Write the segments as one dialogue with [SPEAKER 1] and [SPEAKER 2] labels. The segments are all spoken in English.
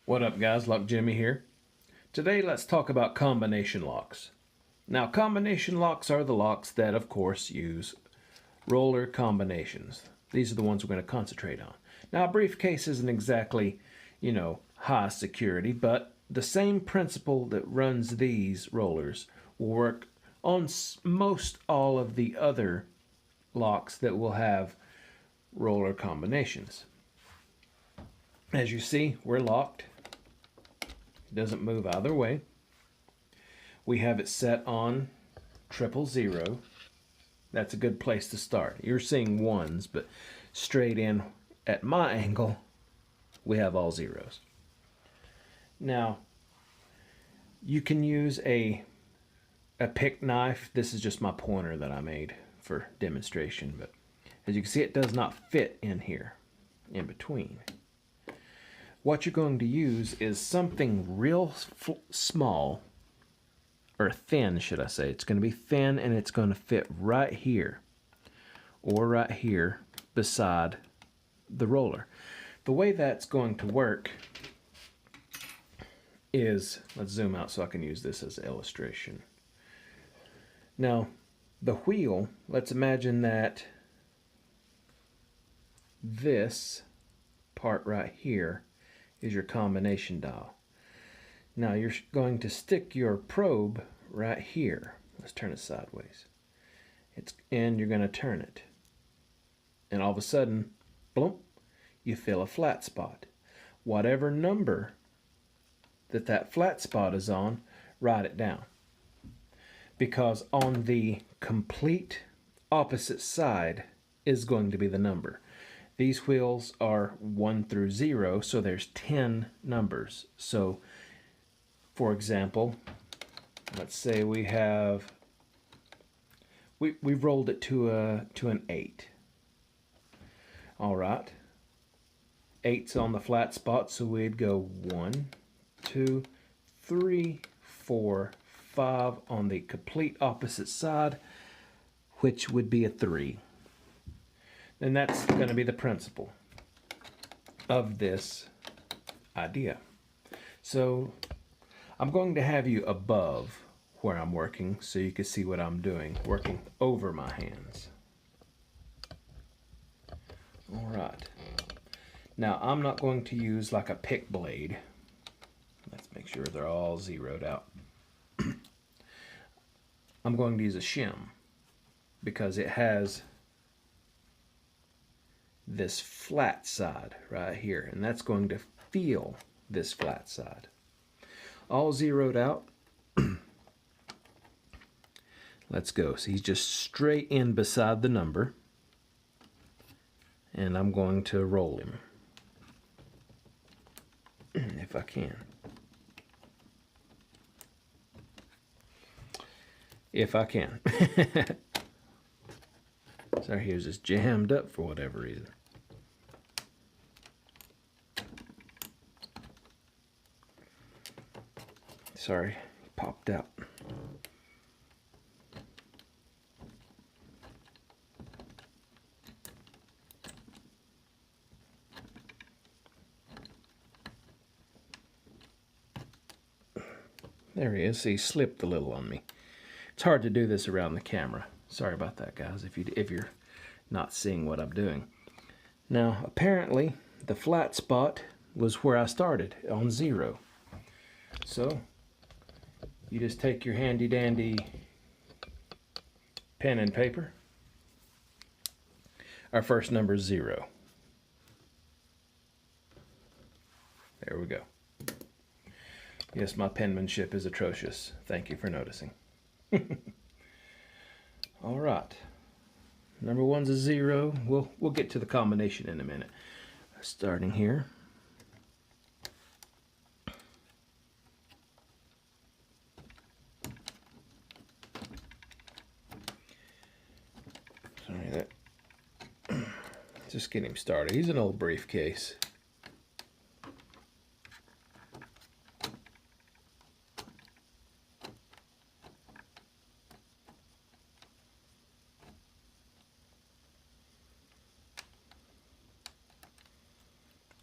[SPEAKER 1] What up guys, Lock Jimmy here. Today let's talk about combination locks. Now combination locks are the locks that of course use roller combinations. These are the ones we're going to concentrate on. Now a briefcase isn't exactly, high security, but the same principle that runs these rollers will work on most all of the other locks that will have roller combinations. As you see, we're locked. It doesn't move either way. We have it set on 000. That's a good place to start. You're seeing ones, but straight in at my angle, we have all zeros. Now, you can use a pick knife. This is just my pointer that I made for demonstration, but as you can see, it does not fit in here, in between. What you're going to use is something real small, or thin, should I say. It's going to be thin and it's going to fit right here, or right here beside the roller. The way that's going to work is, let's zoom out so I can use this as an illustration. Now, the wheel, let's imagine that this part right here is your combination dial. Now you're going to stick your probe right here. Let's turn it sideways. And you're going to turn it. And all of a sudden, boom, you feel a flat spot. Whatever number that flat spot is on, write it down. Because on the complete opposite side is going to be the number. These wheels are 1 through 0, so there's 10 numbers. So, for example, let's say we have, we've rolled it to an 8. All right. 8's on the flat spot, so we'd go 1, 2, 3, 4, 5 on the complete opposite side, which would be a 3. And that's going to be the principle of this idea. So I'm going to have you above where I'm working so you can see what I'm doing, working over my hands. All right. Now I'm not going to use like a pick blade. Let's make sure they're all zeroed out. I'm going to use a shim because it has this flat side right here, and that's going to feel this flat side. All zeroed out. Let's go. So he's just straight in beside the number, and I'm going to roll him if I can. If I can. Sorry, he was just jammed up for whatever reason. Sorry, popped out. There he is. He slipped a little on me. It's hard to do this around the camera. Sorry about that, guys, if you're not seeing what I'm doing. Now, apparently, the flat spot was where I started, on 0. So, you just take your handy-dandy pen and paper. Our first number is 0. There we go. Yes, my penmanship is atrocious. Thank you for noticing. All right. Number 1's a 0. We'll get to the combination in a minute. Starting here. Sorry, that. Just get him started. He's an old briefcase.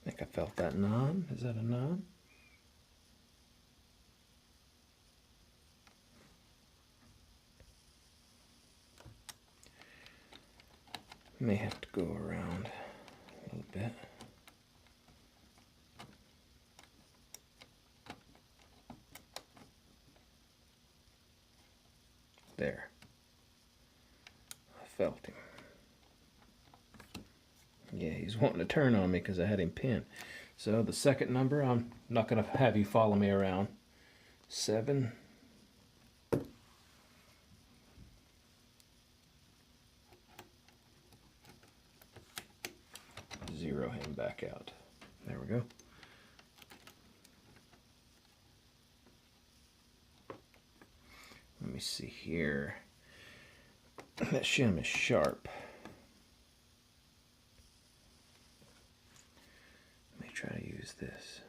[SPEAKER 1] I think I felt that 9. Is that a 9? May have to go around a little bit. There. I felt him. Yeah, he's wanting to turn on me because I had him pinned. So the second number, I'm not going to have you follow me around. 7. Zero him back out. There we go. Let me see here. That shim is sharp. Let me try to use this.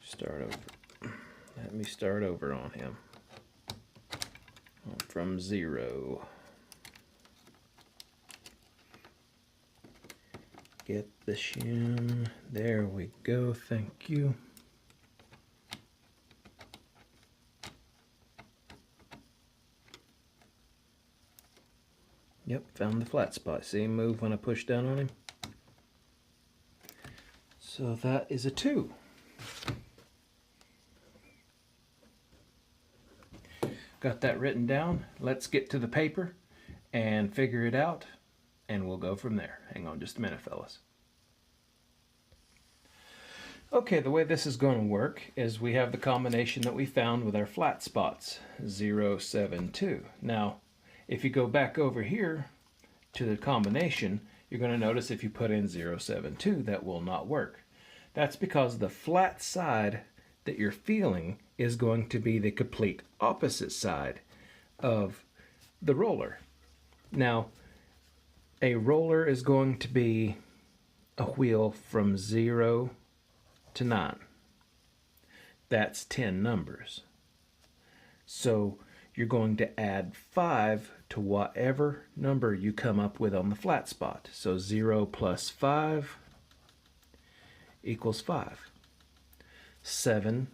[SPEAKER 1] Start over. Let me start over on him. From 0. Get the shim. There we go. Thank you. Yep, found the flat spot. See him move when I push down on him? So that is a 2. Got that written down. Let's get to the paper and figure it out, and we'll go from there. Hang on just a minute, fellas. Okay, the way this is going to work is we have the combination that we found with our flat spots, 0, 7, 2. Now, if you go back over here to the combination, you're going to notice if you put in 0, 7, 2, that will not work. That's because the flat side that you're feeling is going to be the complete opposite side of the roller. Now, a roller is going to be a wheel from 0 to 9. That's 10 numbers. So you're going to add 5 to whatever number you come up with on the flat spot. So 0 plus 5 equals 5. 7,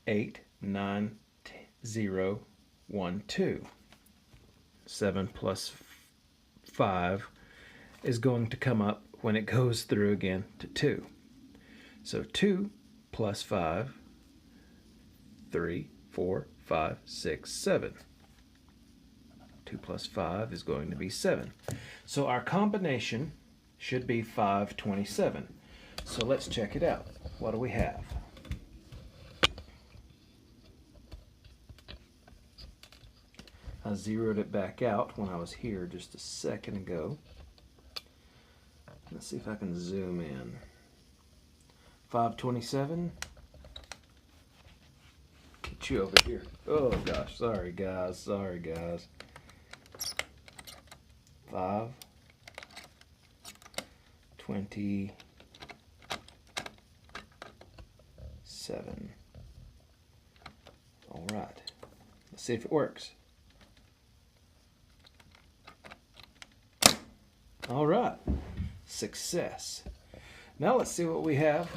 [SPEAKER 1] 8, 9, 0, 1, 2. 7 plus 5 is going to come up when it goes through again to 2. So 2 plus 5, 3, 4, 5, 6, 7. 2 plus 5 is going to be 7. So our combination should be 527. So let's check it out. What do we have? I zeroed it back out when I was here just a second ago. Let's see if I can zoom in. 527. Get you over here. Oh gosh, sorry guys, sorry guys. 5, 27. All right, let's see if it works. All right, success. Now let's see what we have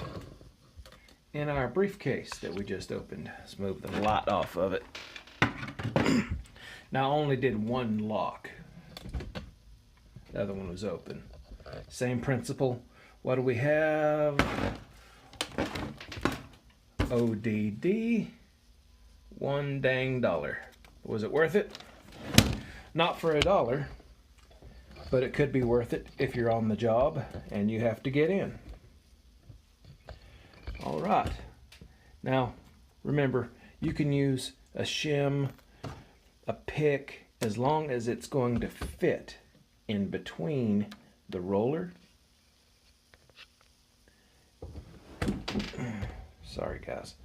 [SPEAKER 1] in our briefcase that we just opened. Let's move the light off of it. Now I only did one lock. The other one was open. Same principle. What do we have? ODD. $1 dang. Was it worth it? Not for $1, but it could be worth it if you're on the job and you have to get in. All right. Now, remember, you can use a shim, a pick, as long as it's going to fit in between the roller. Sorry, guys.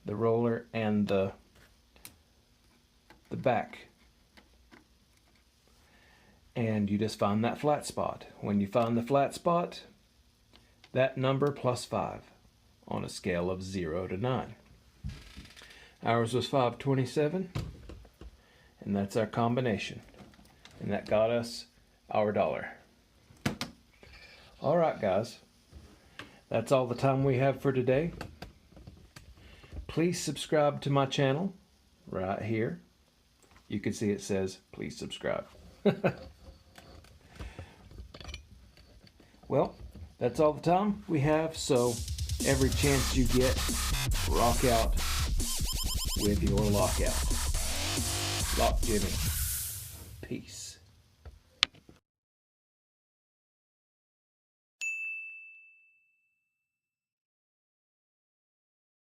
[SPEAKER 1] The roller and the back. And you just find that flat spot. When you find the flat spot, that number plus 5 on a scale of 0 to 9. Ours was 527, and that's our combination. And that got us our $1. All right, guys. That's all the time we have for today. Please subscribe to my channel right here. You can see it says, please subscribe. Well, that's all the time we have, so every chance you get, rock out with your lockout. Lock Jimmy. Peace.